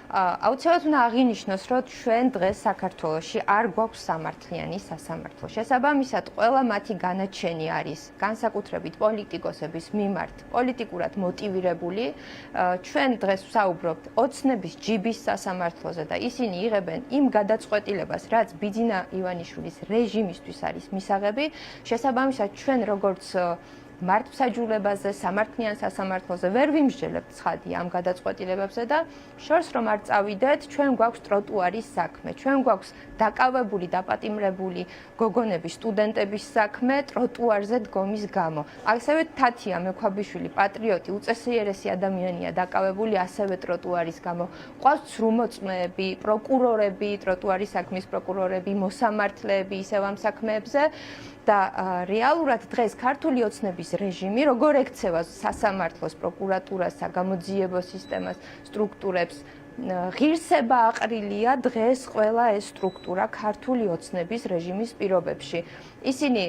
აუცილებლად უნდა აღინიშნოს, რომ ჩვენ დღეს საქართველოში არ გვაქვს სამართლიანი სასამართლო. შესაბამისად, ყველა მათი განაჩენი არის განსაკუთრებით პოლიტიკოსების მიმართ პოლიტიკურად მოტივირებული. ჩვენ დღეს ვსაუბრობთ ოცნების ჯიბის სასამართლოზე და ისინი იღებენ იმ გადაწყვეტილებას, რაც ბიძინა ივანიშვილის რეჟიმისთვის არის მისაღები. შესაბამისად, ჩვენ როგორც მართლმსაჯულებაზე, სამართლიან სასამართლოზე ვერ ვიმსჯელებთ ცხადი ამ გადაწყვეტილებებზე და შორს რომ არ წავიდეთ, ჩვენ გვაქვს ტროტუარის საქმე, ჩვენ გვაქვს დაკავებული, დაპატიმრებული გოგონების, სტუდენტების საქმე ტროტუარზე დგომის გამო. ასევე თათია მექვაბიშვილი, პატრიოტი, უწესიერესი ადამიანია დაკავებული ასევე ტროტუარის გამო. ყავს ცრუმოწმეები, პროკურორები, ტროტუარის საქმის პროკურორები, მოსამართლეები ისევ ამ საქმეებზე. და რეალურად დღეს ქართული ოცნების რეჟიმი როგორ ექცევა სასამართლოს, პროკურატურას, საგამოძიებო სისტემას, სტრუქტურებს, ღირსება აყრილია დღეს ყველა ეს სტრუქტურა ქართული ოცნების რეჟიმის პირობებში. ისინი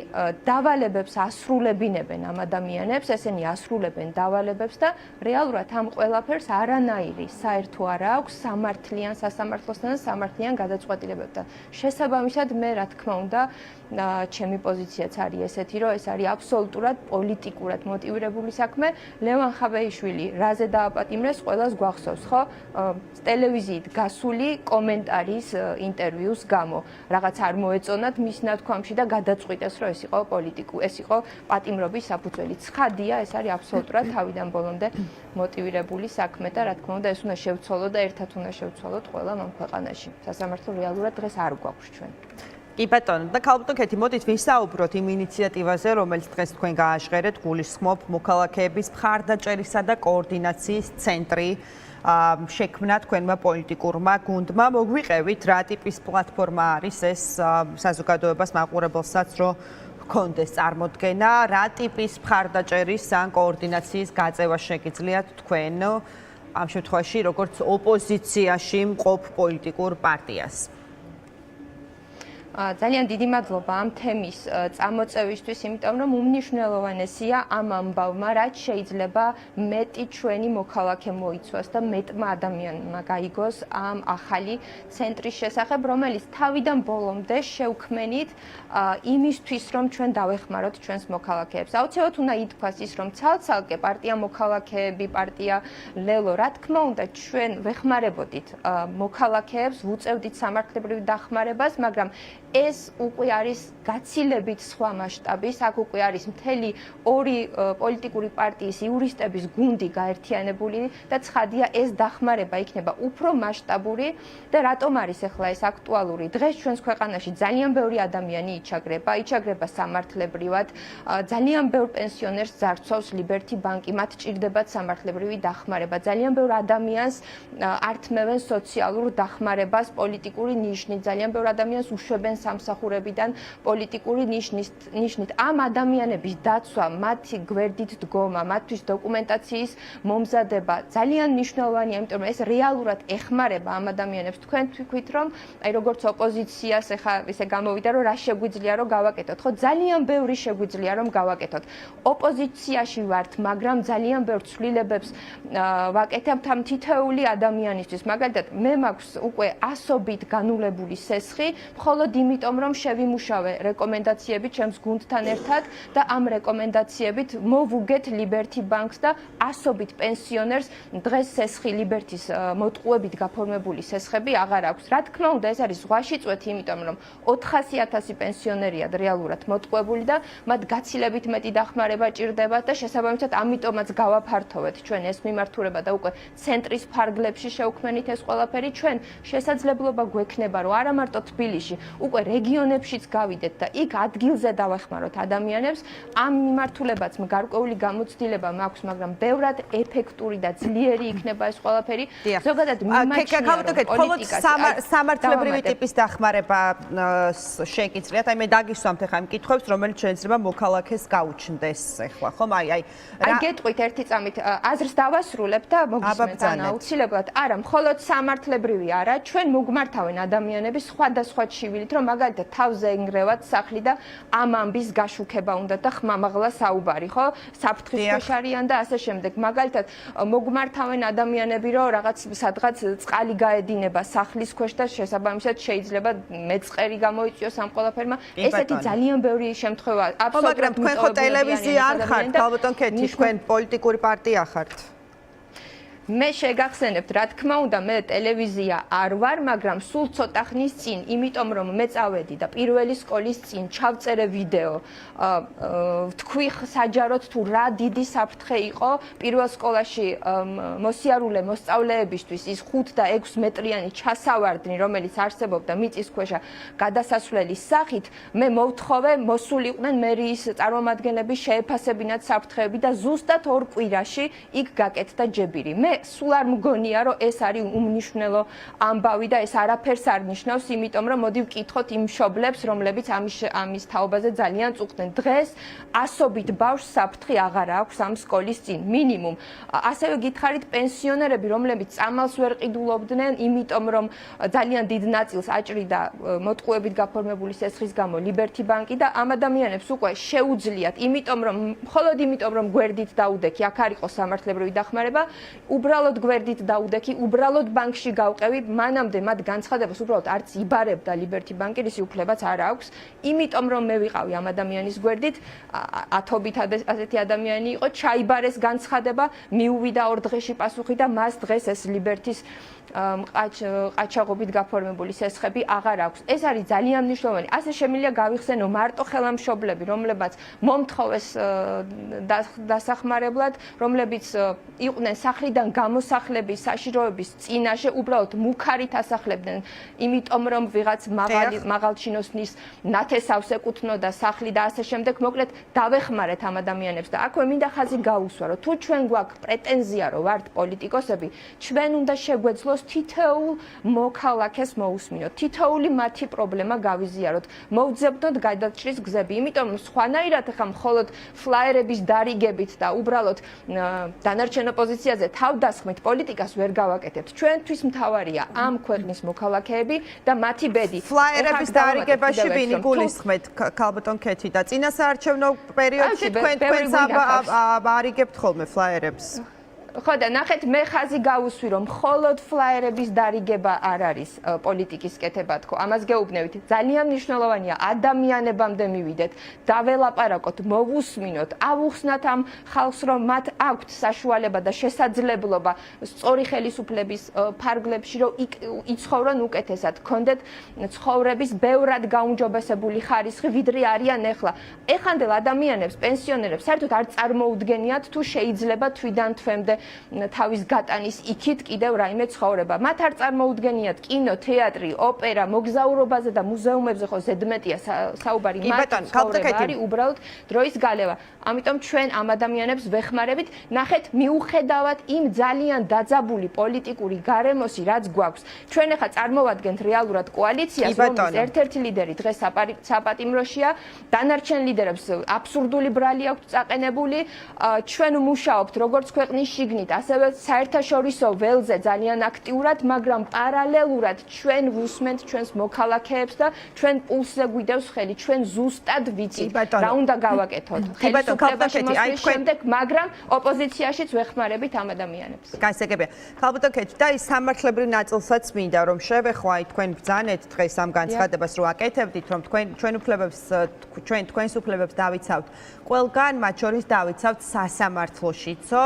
დავალებებს ასრულებინებენ ამ ადამიანებს, ესენი ასრულებენ დავალებებს და რეალურად ამ ყველაფერს არანაირი საერთო არ აქვს სამართლიან სასამართლოსთან და სამართლიან გადაწყვეტილებებთან. შესაბამისად, მე რა თქმა უნდა, ჩემი პოზიციაც არის ესეთი, რომ ეს არის აბსოლუტურად პოლიტიკურად მოტივირებული საქმე. ლევან ხაბეიშვილი რაზე დააპატიმრეს, ყველას გვახსოვს, ხო? ტელევიზიით გასული კომენტარის ინტერვიუს გამო. რაღაც არ მოეწონათ მის ნათქვამში და გადაწყვიტეს, რომ ეს იყო პატიმრობის საფუძველი. ცხადია, ეს არის აბსოლუტურად თავიდან ბოლომდე მოტივირებული საქმე და რა თქმა უნდა, ეს უნდა შევცვალოთ და ერთად უნდა შევცვალოთ ყველა ამ ქვეყანაში. სასამართლო რეალურად დღეს არ გვაქვს ჩვენ. კი ბატონო, და ქალბატონ ქეთი, მოდით ვისაუბროთ იმ ინიციატივაზე, რომელიც დღეს თქვენ გააშღერეთ, გულისხმობ მოქალაქეების მხარდაჭერისა და კოორდინაციის ცენტრი შექმნა თქვენმა პოლიტიკურმა გუნდმა. მოგვიყევით, რა ტიპის პლატფორმა არის ეს საზოგადოებას მაყურებელსაც, რომ ჰქონდეს წარმოდგენა, რა ტიპის მხარდაჭერის ან კოორდინაციის გაწევა შეგიძლიათ თქვენ ამ შემთხვევაში, როგორც ოპოზიციაში მყოფ პოლიტიკურ პარტიას? ძალიან დიდი მადლობა ამ თემის წამოწევისთვის, იმიტომ რომ უმნიშვნელოვანესია ამ ამბავმა, რაც შეიძლება მეტი ჩვენი მოქალაქე მოიცვას და მეტმა ადამიანმა გაიგოს ამ ახალი ცენტრის შესახებ, რომელიც თავიდან ბოლომდე შევქმენით იმისთვის, რომ ჩვენ დავეხმაროთ ჩვენს მოქალაქეებს. აუცილებლად უნდა ითქვას ის, რომ ცალ-ცალკე პარტია მოქალაქეები, პარტია ლელო, რა თქმა უნდა, ჩვენ ვეხმარებოდით მოქალაქეებს, ვუწევდით სამართლებრივ დახმარებას, მაგრამ ეს უკვე არის გაცილებით სხვა მასშტაბის, აქ უკვე არის მთელი ორი პოლიტიკური პარტიის იურისტების გუნდი გაერთიანებული და ცხადია ეს დახმარება იქნება უფრო მასშტაბური და რატომ არის ახლა ეს აქტუალური? დღეს ჩვენს ქვეყანაში ძალიან ბევრი ადამიანი იჩაგრება სამართლებრივად, ძალიან ბევრ პენსიონერს ძარცვავს ლიბერთი ბანკი, მათ ჭირდებათ სამართლებრივი დახმარება, ძალიან ბევრ ადამიანს ართმევენ სოციალურ დახმარებას პოლიტიკური ნიშნით, ძალიან ბევრ ადამიანს უშვებენ სამსახურებიდან პოლიტიკური ნიშნით. ამ ადამიანების დაცვა, მათი გვერდით დგომა, მათთვის დოკუმენტაციის მომზადება ძალიან მნიშვნელოვანია, იმიტომ რომ ეს რეალურად ეხმარება ამ ადამიანებს. თქვენ თქვით, რომ აი როგორც ოპოზიციას ეხა ესე გამოვიდა, რომ რა შეგვიძლია რომ გავაკეთოთ, ხო, ძალიან ბევრი შეგვიძლია რომ გავაკეთოთ. ოპოზიციაში ვართ, მაგრამ ძალიან ბევრ ცვლილებებს ვაკეთებთ ამ თითოეული ადამიანისთვის. მაგალითად, მე მაქვს უკვე ასობით განულებული სესხი, მხოლოდ იმიტომ რომ შევიმუშავე რეკომენდაციები ჩემს გუნდთან ერთად და ამ რეკომენდაციებით მოვუგეთ ლიბერთი ბანკს და ასობით პენსიონერს დღეს სესხი ლიბერთის მოტყუებით გაფორმებული სესხები აღარ აქვს. რა თქმა უნდა, ეს არის ზღვაში წვეთი, იმიტომ რომ 400,000 პენსიონერია რეალურად მოტყუებული და მათ გაცილებით მეტი დახმარება ჭირდებათ და შესაბამისად ამიტომაც გავაფართოვეთ ჩვენ ეს მიმართულება და უკვე ცენტრის ფარგლებში შევქმნით ეს ყველაფერი. ჩვენ შესაძლებლობა გვექნება, რომ არა მარტო თბილისში, უკვე რეგიონებშიც გავიდეთ და იქ ადგილზე დავეხმაროთ ადამიანებს. ამ მიმართულებაც გარკვეული გამოცდილება მაქვს, მაგრამ ბევრად ეფექტური და ძლიერი იქნება ეს ყველაფერი. ზოგადად მიმაჩნია, რომ სამართლებრივი ტიპის დახმარება შეგიძლიათ. აი მე დაგისვამთ ახლა იმ კითხვებს, რომელიც შეიძლება მოქალაქეს გაუჩნდეს ახლა, ხომ? აი გეტყვით ერთი წამით აზრს დავასრულებ და მოგისმენთ აუცილებლად. არა, მხოლოდ სამართლებრივი არა, ჩვენ მოგმართავენ ადამიანები სხვადასხვა ჩივილით, რომ მაგალითად თავზე ენგრევათ სახლი და ამ ამბის გაშუქება უნდა და ხმამაღლა საუბარი, ხო? საფრთხის ქვეშ არიან და ასე შემდეგ. მაგალითად მოგმართავენ ადამიანები, რომ რაღაც სადღაც წყალი გაედინება სახლის ქვეშ და შესაბამისად შეიძლება მეწყერი გამოიწვიოს ამ ყველაფერმა. ესეთი ძალიან ბევრი შემთხვევა აბსოლუტურად. მაგრამ თქვენ ხო ტელევიზია არ ხართ, ქალბატონ ქეთი, თქვენ პოლიტიკური პარტია ხართ. მე შეგახსენებთ, რა თქმა უნდა, მე ტელევიზია არ ვარ, მაგრამ სულ ცოტა ხნის წინ, იმიტომ რომ მე წავედი და პირველი სკოლის წინ ჩავწერე ვიდეო, თქვი საჯაროდ თუ რა დიდი საფრთხე იყო პირველ სკოლაში მოსიარულე მოსწავლეებისთვის ის 5 და 6 მეტრიანი ჩასავარდნი, რომელიც არსებობდა მიწისქვეშა გადასასვლელის სახით, მე მოვთხოვე მოსულიყვნენ მერიის წარმომადგენლები შეეფასებინათ საფრთხეები და ზუსტად 2 კვირაში იქ გაკეთდა ჯებირი. მე სულ არ მგონია, რომ ეს არის უმნიშვნელო ამბავი და ეს არაფერს არ ნიშნავს, იმიტომ რომ მოდი ვკითხოთ იმ მშობლებს, რომლებიც ამის თაობაზე ძალიან წუხდნენ. დღეს ასობით ბავშვს საფრთხე აღარ აქვს ამ სკოლის წინ, მინიმუმ. ასევე გითხარით პენსიონერები, რომლებიც წამალს ვერ ყიდულობდნენ, იმიტომ რომ ძალიან დიდ ნაწილს აჭრიდა მოტყუებით გაფორმებული სესხის გამო ლიბერთი ბანკი და ამ ადამიანებს უკვე შეუძლიათ, იმიტომ რომ მხოლოდ იმიტომ რომ გვერდით დაუდექი, აქ არ იყოს სამართლებრივი დახმარება, უბრალოდ გვერდით დაუდექი, უბრალოდ ბანკში გავყევი, მანამდე მათ განცხადებას უბრალოდ არც იბარებდა ლიბერთი ბანკი, რის უფლებაც არ აქვს, იმიტომ რომ მე ვიყავი ამ ადამიანის გვერდით, ათობით ასეთი ადამიანი იყო, ჩაიბარეს განცხადება, მიუვიდა 2 დღეში პასუხი და მას დღეს ეს ლიბერთის ყაჩაღობით გაფორმებული სესხები აღარ აქვს. ეს არის ძალიან მნიშვნელოვანი. ასე შემიძლია გავიხსენო მარტო ხელამშობლები, რომლებაც მომთხოვეს დასახმარებლად, რომლებიც იყვნენ სახლიდან გამოსახლების საშიშროების წინაშე, უბრალოდ მუქარით ასახლებდნენ, იმიტომ რომ ვიღაც მაღალჩინოსნის ნათესავს ეკუთვნოდა სახლი და ასე შემდეგ. მოკლედ დავეხმარეთ ამ ადამიანებს და აქვე მინდა ხაზი გაუსვა, რომ თუ ჩვენ გვაქვს პრეტენზია, რომ ვართ პოლიტიკოსები, ჩვენ უნდა შეგვეძლოს თითოეულ მოქალაქეს მოусმინოთ, თითოეული მათი პრობლემა გავიზიაროთ, მოვძებნოთ გადაჭრის გზები, იმიტომ რომ სხვანაირად ხა მხოლოდ ფლაიერების დარიგებით და უბრალოდ დანარჩენ ოპოზიციაზე თავდასხმით პოლიტიკას ვერ გავაკეთებთ. ჩვენთვის მთავარია ამ ქვეყნის მოქალაქეები და მათი ბედი. ფლაიერების დარიგებაში ვინ იგულისხმეთ, ქალბატონ ქეთი და წინასაარჩევნო პერიოდში თქვენ არიგებთ ხოლმე ფლაიერებს? ხო და ნახეთ, მე ხაზი გავუსვი, რომ მხოლოდ ფლაიერების დარიგება არ არის პოლიტიკის კეთება თქო. ამას გეუბნებით. ძალიან მნიშვნელოვანია ადამიანებამდე მივიდეთ, დაველაპარაკოთ, მოვუსმინოთ, ავუხსნათ ამ ხალხს, რომ მათ აქვთ საშუალება და შესაძლებლობა სწორი ხელისუფლების ფარგლებში, რომ იცხოვრონ უკეთესად, გქონდეთ ცხოვრების ბევრად გაუმჯობესებული ხარისხი, ვიდრე არიან ეხლა. ეხანდელ ადამიანებს, პენსიონერებს საერთოდ არ წარმოუდგენიათ თუ შეიძლება თვიდან თვემდე თავის გატანის იქით კიდევ რაიმე ცხოვრება. მათ არ წარმოუდგენიათ კინო, თეატრი, ოპერა, მოგზაურობაზე და მუზეუმებზე ხო ზედმეტია საუბარი. მათ ცხოვრება არის უბრალოდ დროის გალევა. ამიტომ ჩვენ ამ ადამიანებს ვეხმარებით. ნახეთ, მიუხედავად იმ ძალიან დაძაბული პოლიტიკური გარემოსი, რაც გვაქვს, ჩვენ ახლა წარმოვადგენთ რეალურად კოალიციას, რომლის ერთ-ერთი ლიდერი დღეს საპატიმროშია, დანარჩენ ლიდერებს აბსურდული ბრალი აქვთ წაყენებული. ჩვენ მუშაობთ როგორც ქვეყნის შიგნით, ასევე საერთაშორისო ველზე ძალიან აქტიურად, მაგრამ პარალელურად ჩვენ ვუსმენთ ჩვენს მოქალაქეებს და ჩვენ პულსზე გვიდევს ხელი, ჩვენ ზუსტად ვიცით რა უნდა გავაკეთოთ. ხელისუფლებაში მოსვლის შემდეგ, მაგრამ ოპოზიციაშიც ვეხმარებით ამ ადამიანებს. გასაგებია. ქალბატონ ქეთი და ის სამართლებრივ ნაწილსაც მინდა რომ შევეხვა თქვენ ბრძანეთ დღეს ამ განცხადებას რომ აკეთებდით, რომ თქვენს უფლებებს დავიცავთ ყველგან, მათ შორის დავიცავთ სასამართლოშიცო.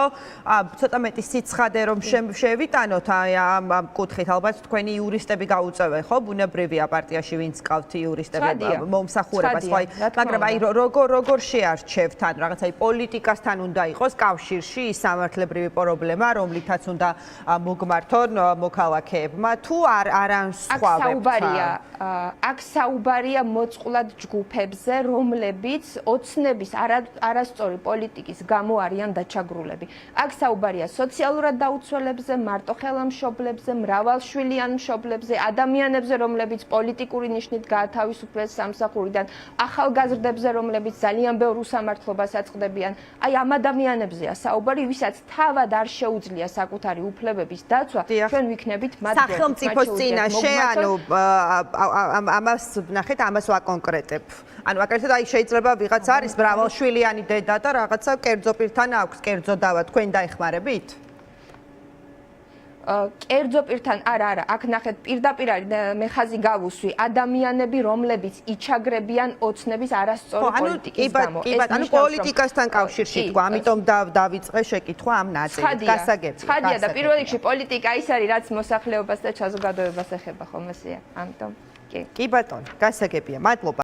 ცოტა მეტი სიცხადე რომ შევიტანოთ ამ კუთხით, ალბათ თქვენი იურისტები გაუწევენ, ხო? ბუნებრივია პარტიაში ვინც ყავთ იურისტები მომსახურებას, ხო? მაგრამ აი როგორ შეარჩევთ, ან რაღაც აი პოლიტიკასთან უნდა იყოს კავშირში ის სამართლებრივი პრობლემა, რომლითაც უნდა მოგმართონ მოქალაქეებმა, თუ არან სხვავებთ. აქ საუბარია მოწყვლად ჯგუფებზე, რომლებიც ოცნების არასწორი პოლიტიკის გამო არიან დაჩაგრულები. აქ საუბარია საუბარია სოციალურად დაუცველებზე, მარტოხელა-მშობლებზე, მრავალშვილიან მშობლებზე, ადამიანებზე, რომლებიც პოლიტიკური ნიშნით გაათავისუფლეს სამსახურიდან, ახალგაზრდებზე, რომლებიც ძალიან ბევრ უსამართლობას აწყდებიან. აი ამ ადამიანებზეა საუბარი, ვისაც თავად არ შეუძლია საკუთარი უფლებების დაცვა, ჩვენ ვიქნებით მათ სახელმწიფოს წინაშე, ანუ ამას ნახეთ, ამას ვაკონკრეტებ. ანუ აკეთეთ, აი შეიძლება ვიღაც არის მრავალშვილიანი დედა და რაღაცა კერძო პირთან აქვს კერძო დავა, თქვენ დაეხმარებით? კერძო პირთან არა, აქ ნახეთ პირდაპირ მე ხაზი გავუსვი, ადამიანები, რომლებიც იჩაგრებიან ოცნების არასწორი პოლიტიკის გამო. ანუ პოლიტიკასთან კავშირში თქვა, ამიტომ დავიწყე შეკითხვა ამ ნაწილით. გასაგებია. ცხადია და პირველ რიგში პოლიტიკა ის არის, რაც მოსახლეობას და საზოგადოებას ეხება, ხომ ესეა? ამიტომ კი. კი ბატონო, გასაგებია. მადლობა.